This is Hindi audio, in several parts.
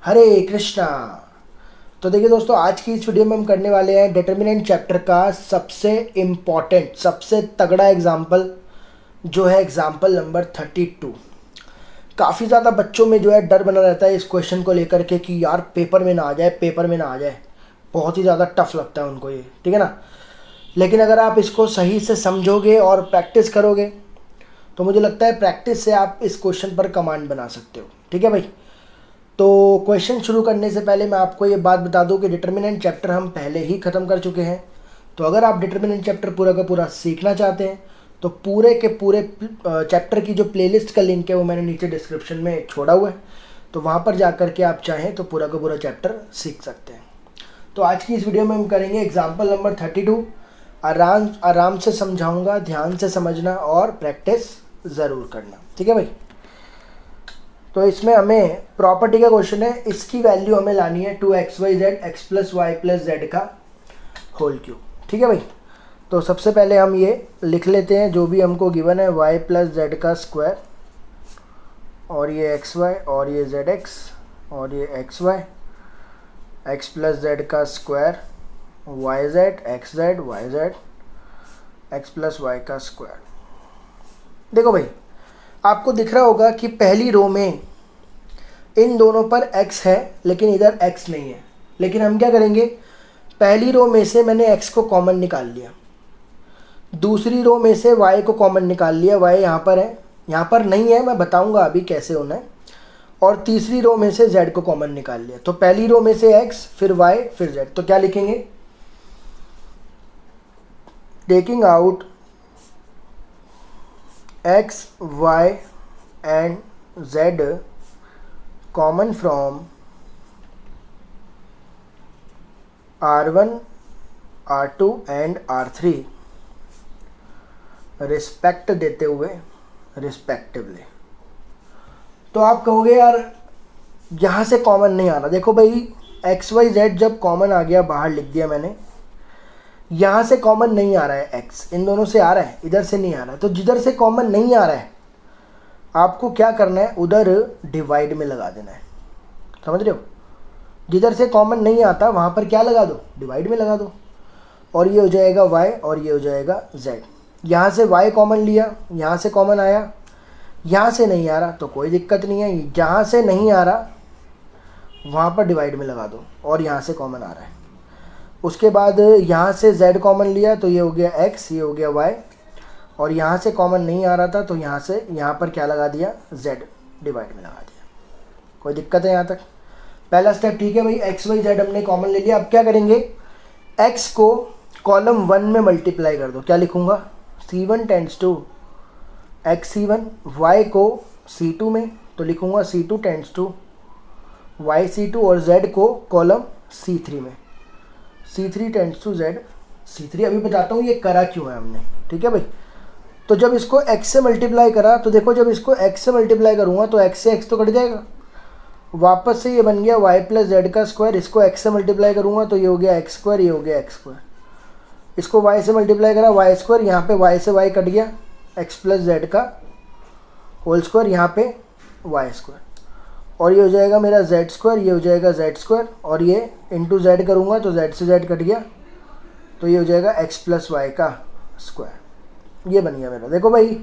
हरे कृष्णा। तो देखिए दोस्तों, आज की इस वीडियो में हम करने वाले हैं डिटर्मिनेंट चैप्टर का सबसे इम्पॉर्टेंट, सबसे तगड़ा एग्जाम्पल, जो है एग्जाम्पल नंबर 32। काफ़ी ज़्यादा बच्चों में जो है डर बना रहता है इस क्वेश्चन को लेकर के कि यार पेपर में ना आ जाए, पेपर में ना आ जाए। बहुत ही ज़्यादा टफ लगता है उनको ये, ठीक है ना। लेकिन अगर आप इसको सही से समझोगे और प्रैक्टिस करोगे तो मुझे लगता है प्रैक्टिस से आप इस क्वेश्चन पर कमांड बना सकते हो, ठीक है भाई। तो क्वेश्चन शुरू करने से पहले मैं आपको ये बात बता दूं कि डिटर्मिनेंट चैप्टर हम पहले ही ख़त्म कर चुके हैं। तो अगर आप डिटर्मिनेंट चैप्टर पूरा का पूरा सीखना चाहते हैं तो पूरे के पूरे चैप्टर की जो प्लेलिस्ट का लिंक है वो मैंने नीचे डिस्क्रिप्शन में छोड़ा हुआ है, तो वहाँ पर जा कर के आप चाहें तो पूरा का पूरा चैप्टर सीख सकते हैं। तो आज की इस वीडियो में हम करेंगे एग्जाम्पल नंबर 32। आराम से समझाऊंगा, ध्यान से समझना और प्रैक्टिस ज़रूर करना, ठीक है भाई। तो इसमें हमें प्रॉपर्टी का क्वेश्चन है, इसकी वैल्यू हमें लानी है 2xyz x plus Y plus Z का होल क्यूब, ठीक है भाई। तो सबसे पहले हम ये लिख लेते हैं जो भी हमको गिवन है, y प्लस जेड का स्क्वायर और ये xy और ये zx और ये xy, x प्लस जेड का square yz xz yz x plus Y का स्क्वायर। देखो भाई, आपको दिख रहा होगा कि पहली रो में इन दोनों पर x है लेकिन इधर x नहीं है। लेकिन हम क्या करेंगे, पहली रो में से मैंने x को कॉमन निकाल लिया, दूसरी रो में से y को कॉमन निकाल लिया, y यहाँ पर है, यहाँ पर नहीं है, मैं बताऊंगा अभी कैसे होना है, और तीसरी रो में से z को कॉमन निकाल लिया। तो पहली रो में से x, फिर y, फिर z। तो क्या लिखेंगे, taking out x, y and z common from R1, R2 and R3 respect देते हुए रिस्पेक्टिवली। तो आप कहोगे यार यहाँ से कॉमन नहीं आ रहा। देखो भाई, एक्स वाई जेड जब कॉमन आ गया, बाहर लिख दिया मैंने, यहाँ से कॉमन नहीं आ रहा है x, इन दोनों से आ रहा है, इधर से नहीं आ रहा है। तो जिधर से कॉमन नहीं आ रहा है आपको क्या करना है, उधर डिवाइड में लगा देना है, समझ रहे हो। जिधर से कॉमन नहीं आता वहाँ पर क्या लगा दो, डिवाइड में लगा दो, और ये हो जाएगा y और ये हो जाएगा z। यहाँ से y कॉमन लिया, यहाँ से कॉमन आया, यहाँ से नहीं आ रहा तो कोई दिक्कत नहीं है, जहाँ से नहीं आ रहा वहाँ पर डिवाइड में लगा दो, और यहाँ से कॉमन आ रहा है। उसके बाद यहाँ से z कॉमन लिया तो ये हो गया x, ये हो गया y, और यहाँ से कॉमन नहीं आ रहा था तो यहाँ से यहाँ पर क्या लगा दिया, z डिवाइड में लगा दिया। कोई दिक्कत है यहाँ तक? पहला स्टेप ठीक है भाई, x y z हमने कॉमन ले लिया। अब क्या करेंगे, x को कॉलम 1 में मल्टीप्लाई कर दो। क्या लिखूँगा, c1 tends to xc1, y को c2 में तो लिखूँगा c2 टेंड्स टू yc2, और z को कॉलम c3 में c3 tends to z c3। अभी बताता हूँ ये करा क्यों है हमने, ठीक है भाई। तो जब इसको x से मल्टीप्लाई करा तो देखो, जब इसको x से मल्टीप्लाई करूँगा तो x से x तो कट जाएगा, वापस से ये बन गया y प्लस जेड का स्क्वायर। इसको x से मल्टीप्लाई करूँगा तो ये हो गया x स्क्वायर, ये हो गया x स्क्वायर। इसको y से मल्टीप्लाई करा, y स्क्वायर, यहाँ पे y से y कट गया, x प्लस जेड का होल स्क्वायर, यहाँ पे y स्क्वायर, और ये हो जाएगा मेरा z स्क्वायर, ये हो जाएगा z स्क्वायर, और ये इंटू z करूँगा तो z से z कट गया, तो ये हो जाएगा x प्लस वाई का स्क्वायर। ये बन गया मेरा। देखो भाई,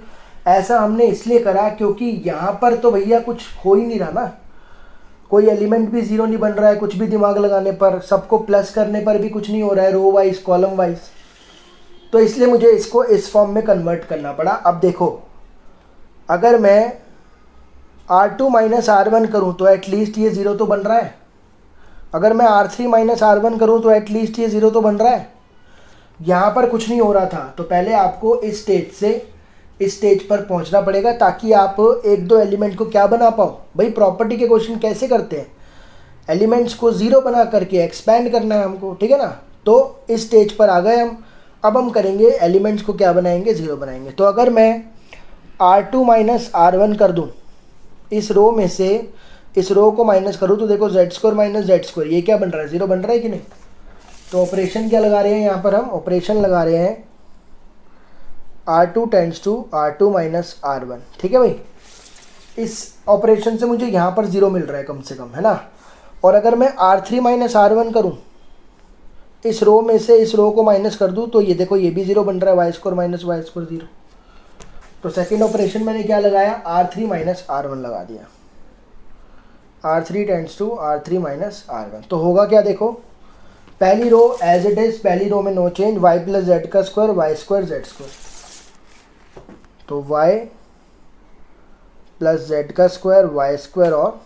ऐसा हमने इसलिए करा क्योंकि यहाँ पर तो भैया कुछ हो ही नहीं रहा ना, कोई एलिमेंट भी ज़ीरो नहीं बन रहा है, कुछ भी दिमाग लगाने पर, सबको प्लस करने पर भी कुछ नहीं हो रहा है, रो वाइज कॉलम वाइज। तो इसलिए मुझे इसको इस फॉर्म में कन्वर्ट करना पड़ा। अब देखो, अगर मैं R2 माइनस R1 करूँ तो एटलीस्ट ये ज़ीरो तो बन रहा है, अगर मैं R3 माइनस R1 करूँ तो एटलीस्ट ये ज़ीरो तो बन रहा है। यहाँ पर कुछ नहीं हो रहा था, तो पहले आपको इस स्टेज से इस स्टेज पर पहुँचना पड़ेगा ताकि आप एक दो एलिमेंट को क्या बना पाओ। भाई प्रॉपर्टी के क्वेश्चन कैसे करते हैं, एलिमेंट्स को ज़ीरो बना करके एक्सपैंड करना है हमको, ठीक है ना। तो इस स्टेज पर आ गए हम। अब हम करेंगे एलिमेंट्स को क्या बनाएंगे, ज़ीरो बनाएंगे। तो अगर मैं R2 माइनस R1 कर दूँ, इस रो में से इस रो को माइनस करूँ तो देखो z square minus Z square, ये क्या बन रहा है, ज़ीरो बन रहा है कि नहीं। तो ऑपरेशन क्या लगा रहे हैं यहाँ पर, हम ऑपरेशन लगा रहे हैं R2 tends to R2 minus R1, ठीक है भाई। इस ऑपरेशन से मुझे यहाँ पर ज़ीरो मिल रहा है कम से कम, है ना। और अगर मैं R3 माइनस R1 करूँ, इस रो में से इस रो को माइनस कर दूँ, तो ये देखो ये भी 0 बन रहा है, Y square minus Y square 0। तो सेकेंड ऑपरेशन मैंने क्या लगाया, R3 माइनस R1 लगा दिया। R3 tends to R3 minus R1। तो होगा क्या, देखो पहली रो एज इट इज, पहली रो में no change, y plus Z का square Y square Z square, तो y प्लस जेड का स्क्वायर वाई स्क्वायर और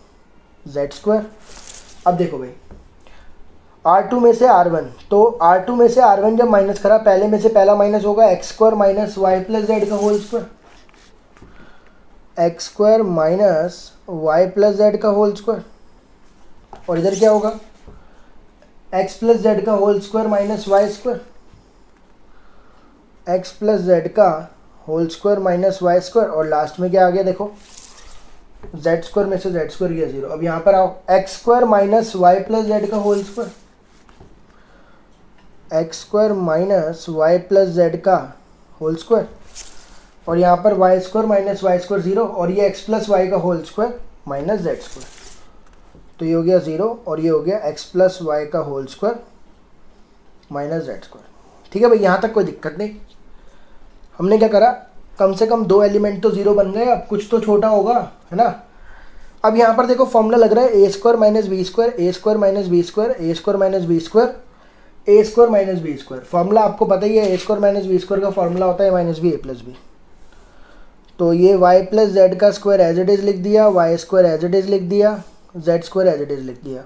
जेड स्क्वायर। अब देखो भाई R2 में से R1, तो R2 में से R1 जब माइनस करा, पहले में से पहला माइनस होगा X square minus Y plus Z का whole square, X square minus Y plus Z का होल स्क्वायर, और इधर क्या होगा, एक्स प्लस जेड का whole square minus Y square, X plus Z का whole square minus Y square, और लास्ट में क्या आ गया देखो, जेड स्क्वायर में से जेड स्क्वायर गया 0। अब यहाँ पर आओ, X square minus Y plus Z का whole square, X square minus Y plus Z का होल स्क्वायर, और यहाँ पर Y square minus Y square 0, और ये एक्स प्लस वाई का whole square minus Z square, तो ये हो गया 0, और ये हो गया एक्स प्लस वाई का whole square minus Z square. ठीक है भाई, यहाँ तक कोई दिक्कत नहीं। हमने क्या करा, कम से कम 2 एलिमेंट तो 0 बन गए, अब कुछ तो छोटा होगा, है ना। अब यहाँ पर देखो फॉर्मूला लग रहा है A square minus B square, A square minus B square, A square minus B square, A square minus B square. Formula आपको पता ही है, A square minus B square का फॉर्मूला होता है minus B A plus B. तो ये वाई प्लस जेड का स्क्वायर एज इट इज लिख दिया, Y square as it is लिख दिया, Z square as it is लिख दिया।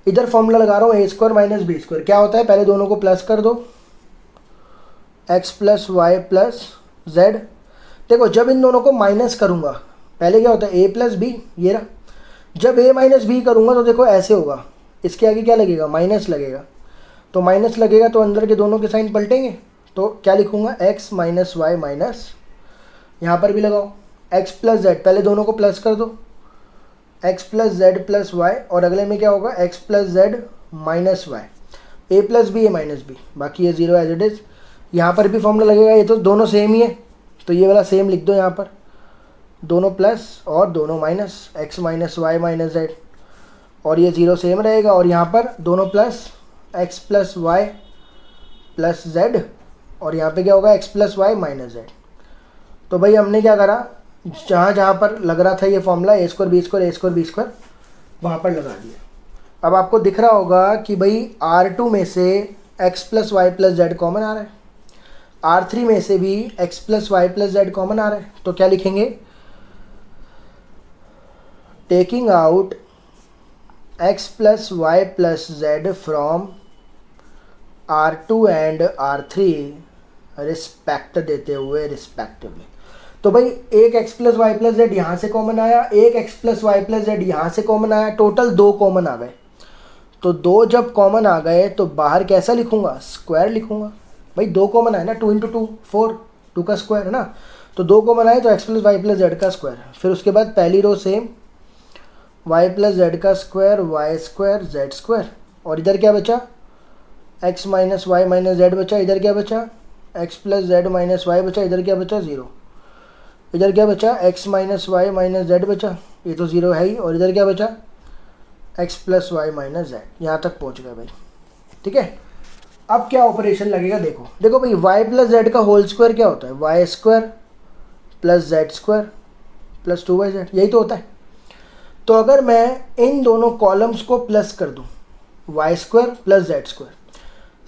इधर फॉर्मूला लगा रहा हूँ A square minus B square, क्या होता है, पहले दोनों को प्लस कर दो, X plus Y plus Z. देखो जब इन दोनों को माइनस करूँगा, पहले क्या होता है ए प्लस बी, ये रहा, जब ए माइनस बी करूँगा तो देखो ऐसे होगा, इसके आगे क्या लगेगा, माइनस लगेगा, तो माइनस लगेगा तो अंदर के दोनों के साइन पलटेंगे, तो क्या लिखूँगा, एक्स माइनस वाई माइनस, यहाँ पर भी लगाओ एक्स प्लस जेड, पहले दोनों को प्लस कर दो, X plus Z plus Y, और अगले में क्या होगा, X plus Z minus Y, A plus B A minus B, बाकी ये 0 एज इट इज़। यहाँ पर भी फॉर्मूला लगेगा, ये तो दोनों सेम ही है, तो ये वाला सेम लिख दो यहाँ पर, दोनों प्लस और दोनों minus, X minus Y minus Z, और ये 0 सेम रहेगा, और यहाँ पर दोनों plus, X plus Y plus Z, और यहाँ पे क्या होगा, X plus Y minus Z. तो भाई हमने क्या करा, जहाँ जहाँ पर लग रहा था ये formula A square B square, A square B square, वहाँ पर लगा दिया। अब आपको दिख रहा होगा कि भाई R2 में से X plus Y plus Z common आ रहा है, R3 में से भी X plus Y plus Z common आ रहा है, तो क्या लिखेंगे, taking out X plus Y plus Z from R2 and R3 respect देते हुए रिस्पेक्टिवली। तो भाई एक X plus Y plus Z यहाँ से कॉमन आया, एक X plus Y plus Z यहाँ से कॉमन आया, टोटल 2 कॉमन आ गए। तो 2 जब कॉमन आ गए तो बाहर कैसा लिखूंगा, स्क्वायर लिखूंगा। भाई 2 कॉमन आए ना, 2 इंटू 2 4, 2 का स्क्वायर है ना, तो 2 कॉमन आए तो X plus Y plus Z का स्क्वायर। फिर उसके बाद पहली row same, Y plus Z का square Y square Z square, और इधर क्या बचा, X minus Y minus Z बचा, इधर क्या बचा, X plus Z minus Y बचा, इधर क्या बचा 0, इधर क्या बचा, X minus Y minus Z बचा, ये तो 0 है ही, और इधर क्या बचा, X plus Y minus Z. यहाँ तक पहुँच गए भाई, ठीक है। अब क्या ऑपरेशन लगेगा, देखो देखो भाई, वाई प्लस जेड का होल स्क्वायर क्या होता है, Y square plus Z square plus 2yz, यही तो होता है। तो अगर मैं इन दोनों कॉलम्स को प्लस कर दूँ, Y square plus Z square,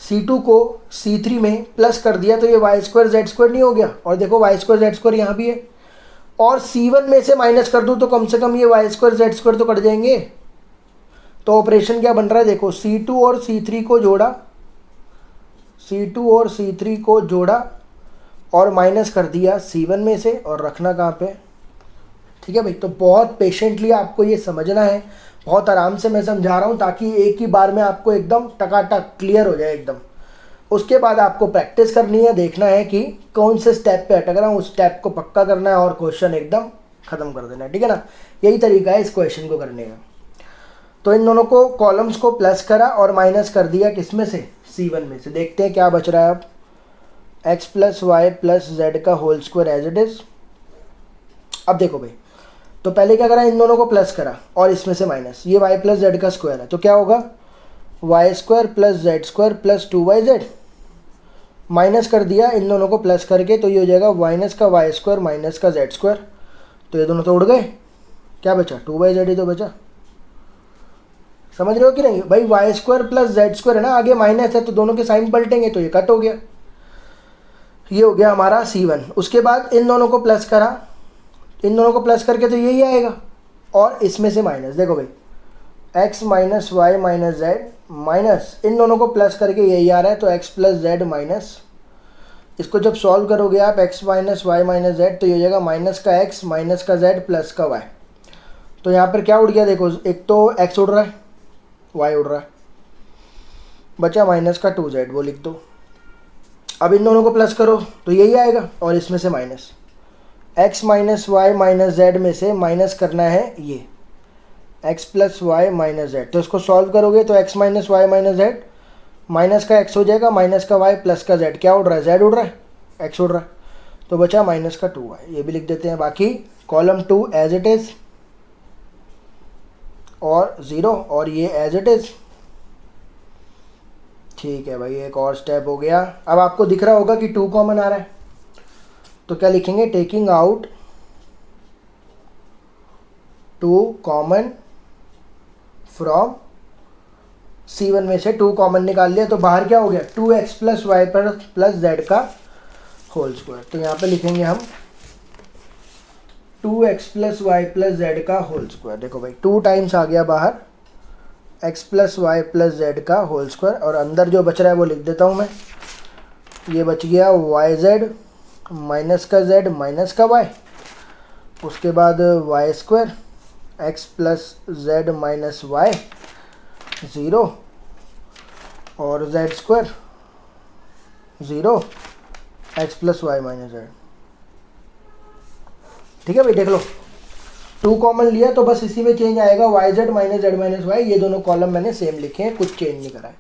C2 को C3 में प्लस कर दिया, तो ये वाई स्क्वायर जेड स्क्वायर नहीं हो गया, और देखो वाई स्क्वायर जेड स्क्वायर यहाँ भी है, और C1 में से माइनस कर दूँ तो कम से कम ये वाई स्क्वायर जेड स्क्वायर तो कट जाएंगे। तो ऑपरेशन क्या बन रहा है, देखो C2 और C3 को जोड़ा, C2 और C3 को जोड़ा और माइनस कर दिया C1 में से, और रखना कहाँ पे, ठीक है भाई। तो बहुत पेशेंटली आपको ये समझना है, बहुत आराम से मैं समझा रहा हूँ, ताकि एक ही बार में आपको एकदम टकाटक क्लियर हो जाए एकदम। उसके बाद आपको प्रैक्टिस करनी है, देखना है कि कौन से स्टेप पे अटक रहा हूँ, उस स्टेप को पक्का करना है और क्वेश्चन एकदम ख़त्म कर देना है, ठीक है ना। यही तरीका है इस क्वेश्चन को करने का। तो इन दोनों को कॉलम्स को प्लस करा और माइनस कर दिया किस में से, C1 में से। देखते हैं क्या बच रहा है अब, X plus Y plus Z का whole square as it is. अब देखो भाई, तो पहले क्या करा, इन दोनों को प्लस करा और इसमें से माइनस, ये y प्लस जेड का स्क्वायर है तो क्या होगा Y square plus Z square plus 2yz, minus कर दिया इन दोनों को प्लस करके तो ये हो जाएगा माइनस का वाई स्क्वायर माइनस का जेड स्क्वायर, तो ये दोनों तो उड़ गए, क्या बचा 2yz ही तो बचा। समझ रहे हो कि नहीं भाई, Y square plus Z square है ना, आगे माइनस है तो दोनों के साइन पलटेंगे तो ये कट हो गया, ये हो गया हमारा C1। उसके बाद इन दोनों को प्लस करा, इन दोनों को प्लस करके तो यही आएगा और इसमें से माइनस, देखो भाई x minus Y minus Z minus इन दोनों को प्लस करके यही आ रहा है तो x प्लस जेड माइनस, इसको जब सॉल्व करोगे आप x minus Y minus Z तो ये हो जाएगा माइनस का x माइनस का z प्लस का y। तो यहाँ पर क्या उड़ गया देखो, एक तो x उड़ रहा है y उड़ रहा है, बचा माइनस का 2z, वो लिख दो। अब इन दोनों को प्लस करो तो यही आएगा और इसमें से minus, x minus Y minus Z में से माइनस करना है ये x plus Y minus Z, तो इसको सॉल्व करोगे तो x minus Y minus Z minus का x हो जाएगा माइनस का y प्लस का z, क्या उड़ रहा है z उड़ रहा है x उड़ रहा है, तो बचा माइनस का 2y, ये भी लिख देते हैं। बाकी कॉलम 2 एज इट इज़ और 0 और ये एज इट इज़, ठीक है भाई एक और स्टेप हो गया। अब आपको दिख रहा होगा कि 2 कॉमन आ रहा है तो क्या लिखेंगे, taking out 2 common from C1 में से 2 कॉमन निकाल लिया तो बाहर क्या हो गया 2x plus Y plus Z का होल स्क्वायर, तो यहाँ पे लिखेंगे हम 2x plus Y plus Z का होल स्क्वायर। देखो भाई 2 टाइम्स आ गया बाहर x plus Y plus Z का होल स्क्वायर और अंदर जो बच रहा है वो लिख देता हूँ मैं, ये बच गया वाई जेड माइनस का z माइनस का y, उसके बाद Y square x plus Z minus Y 0 और z square 0 x plus Y minus Z. ठीक है भाई, देख लो 2 कॉमन लिया तो बस इसी में चेंज आएगा, Y Z minus Z minus Y, ये दोनों कॉलम मैंने सेम लिखे हैं, कुछ चेंज नहीं करा है।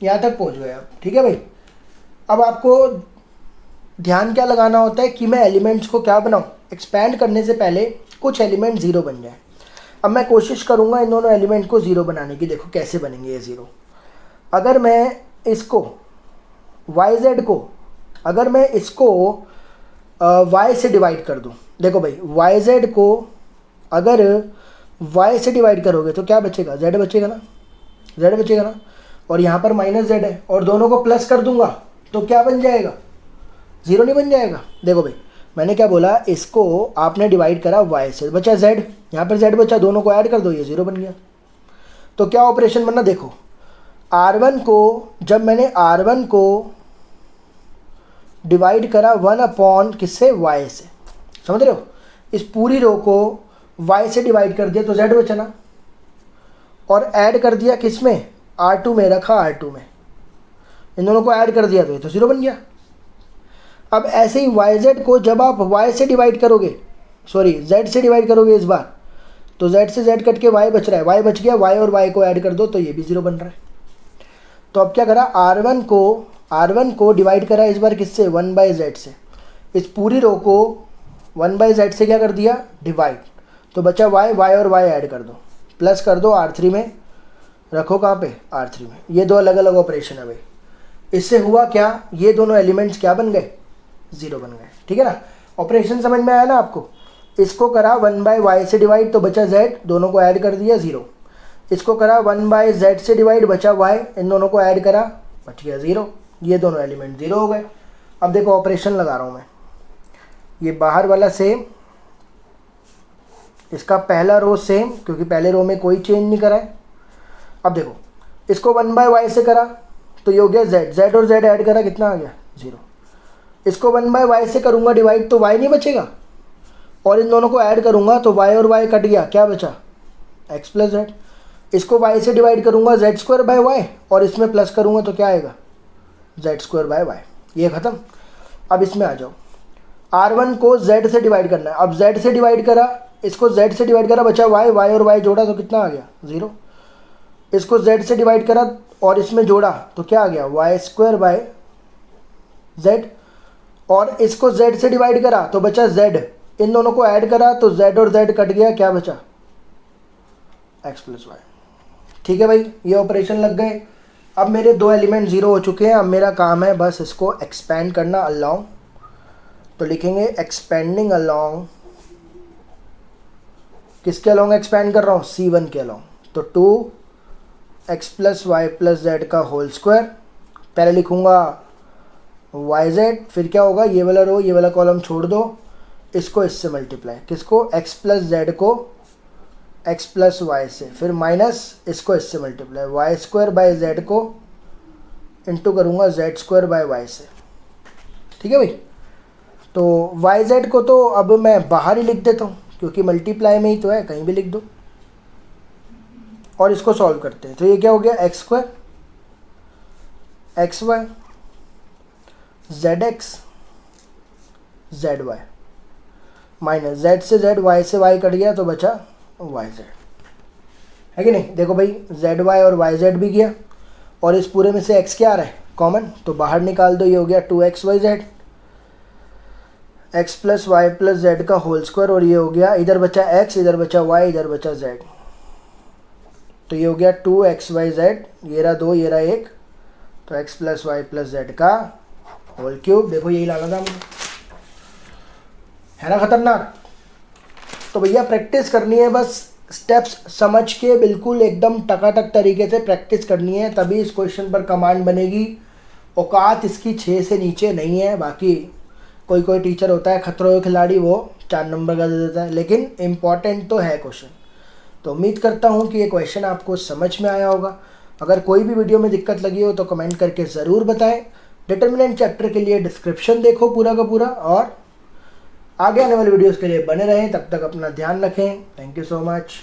यहाँ तक पहुँच गए आप, ठीक है भाई। अब आपको ध्यान क्या लगाना होता है कि मैं एलिमेंट्स को क्या बनाऊँ, एक्सपैंड करने से पहले कुछ एलिमेंट 0 बन जाए। अब मैं कोशिश करूँगा इन दोनों एलिमेंट को 0 बनाने की, देखो कैसे बनेंगे ये 0। अगर मैं इसको वाई जेड को, अगर मैं इसको y से डिवाइड कर दूं, देखो भाई वाई जेड को अगर y से डिवाइड करोगे तो क्या बचेगा, z बचेगा ना, z बचेगा ना, और यहाँ पर माइनस जेड है और दोनों को प्लस कर दूंगा तो क्या बन जाएगा, 0 नहीं बन जाएगा। देखो भाई मैंने क्या बोला, इसको आपने डिवाइड करा y से, बचा z, यहाँ पर z बचा, दोनों को ऐड कर दो ये 0 बन गया। तो क्या ऑपरेशन बनना, देखो R1 को, जब मैंने R1 को डिवाइड करा 1 अपॉन किससे, y से, समझ रहे हो, इस पूरी रो को y से डिवाइड कर दिया तो z बचा ना, और ऐड कर दिया किस में, R2 में, रखा R2 में, इन दोनों को ऐड कर दिया तो ये तो 0 बन गया। अब ऐसे ही yz को जब आप y से डिवाइड करोगे, सॉरी z से डिवाइड करोगे इस बार, तो z से z कट के y बच रहा है, y बच गया, y और y को ऐड कर दो तो ये भी 0 बन रहा है। तो अब क्या करा, R1 को डिवाइड करा इस बार किससे, 1/z से, इस पूरी रो को 1/z से क्या कर दिया, डिवाइड, तो बचा y और y ऐड कर दो, प्लस कर दो R3 में, रखो कहाँ पे, R3 में। ये 2 अलग अलग ऑपरेशन है भाई। इससे हुआ क्या, ये दोनों एलिमेंट्स क्या बन गए, 0 बन गए। ठीक है ना, ऑपरेशन समझ में आया ना आपको। इसको करा 1/y से डिवाइड तो बचा z, दोनों को ऐड कर दिया 0। इसको करा 1/z से डिवाइड, बचा y, इन दोनों को ऐड करा, बच गया 0। ये दोनों एलिमेंट 0 हो गए। अब देखो ऑपरेशन लगा रहा हूँ मैं, ये बाहर वाला सेम, इसका पहला रो सेम, क्योंकि पहले रो में कोई चेंज नहीं करा है। अब देखो इसको 1/y से करा तो ये हो गया z और z ऐड करा, कितना आ गया, 0। इसको 1/y से करूँगा डिवाइड तो y नहीं बचेगा, और इन दोनों को ऐड करूँगा तो y और y कट गया, क्या बचा, x प्लस z। इसको y से डिवाइड करूँगा z²/y, और इसमें प्लस करूँगा तो क्या आएगा, z²/y। ये ख़त्म। अब इसमें आ जाओ, R1 को z से डिवाइड करना है। अब z से डिवाइड करा, इसको z से डिवाइड करा, बचा y और y जोड़ा तो कितना आ गया, 0। इसको z से डिवाइड करा और इसमें जोड़ा तो क्या आ गया, y²/z, और इसको z से डिवाइड करा तो बचा z, इन दोनों को ऐड करा तो z और z कट गया, क्या बचा x प्लस वाई। ठीक है भाई, ये ऑपरेशन लग गए। अब मेरे दो एलिमेंट ज़ीरो हो चुके हैं, अब मेरा काम है बस इसको एक्सपेंड करना अलोंग। तो लिखेंगे एक्सपेंडिंग अलोंग, किसके अलोंग एक्सपेंड कर रहा हूँ, c1 के अलोंग। तो 2x plus Y plus Z का होल स्क्वायर, पहले लिखूँगा yz, फिर क्या होगा, ये वाला रो ये वाला कॉलम छोड़ दो, इसको इससे मल्टीप्लाई, किसको, x प्लस जेड को x प्लस वाई से, फिर माइनस इसको इससे multiply, Y square by Z को इंटू करूँगा जेड स्क्वायर बाई वाई से। ठीक है भाई, तो वाई जेड को तो अब मैं बाहर ही लिख देता हूँ क्योंकि मल्टीप्लाई में ही तो है, कहीं भी लिख दो। और इसको सॉल्व करते हैं, तो ये क्या हो गया, X square X Y Z X Z Y minus Z से जेड, वाई से वाई कट गया तो बचा वाई जेड, है कि नहीं। देखो भाई जेड वाई और वाई जेड भी गया, और इस पूरे में से एक्स क्या आ रहा है, कॉमन, तो बाहर निकाल दो, ये हो गया 2xyz X plus Y plus Z का होल स्क्वायर, और ये हो गया, इधर बचा x, इधर बचा y, इधर बचा z, तो ये हो गया 2xyz, ये रहा 2 ये रहा 1, तो x plus Y plus Z का होल क्यूब। देखो यही लाना था मुझे, है ना खतरनाक। तो भैया प्रैक्टिस करनी है, बस स्टेप्स समझ के बिल्कुल एकदम टकाटक तरीके से प्रैक्टिस करनी है, तभी इस क्वेश्चन पर कमांड बनेगी। औकात इसकी 6 से नीचे नहीं है, बाकी कोई कोई टीचर होता है खतरों का खिलाड़ी, वो 4 नंबर का दे देता है, लेकिन इम्पॉर्टेंट तो है क्वेश्चन। तो उम्मीद करता हूँ कि ये क्वेश्चन आपको समझ में आया होगा। अगर कोई भी वीडियो में दिक्कत लगी हो तो कमेंट करके ज़रूर बताएं। डिटर्मिनेंट चैप्टर के लिए डिस्क्रिप्शन देखो पूरा का पूरा, और आगे आने वाले वीडियोज़ के लिए बने रहें। तब तक अपना ध्यान रखें। Thank you so much.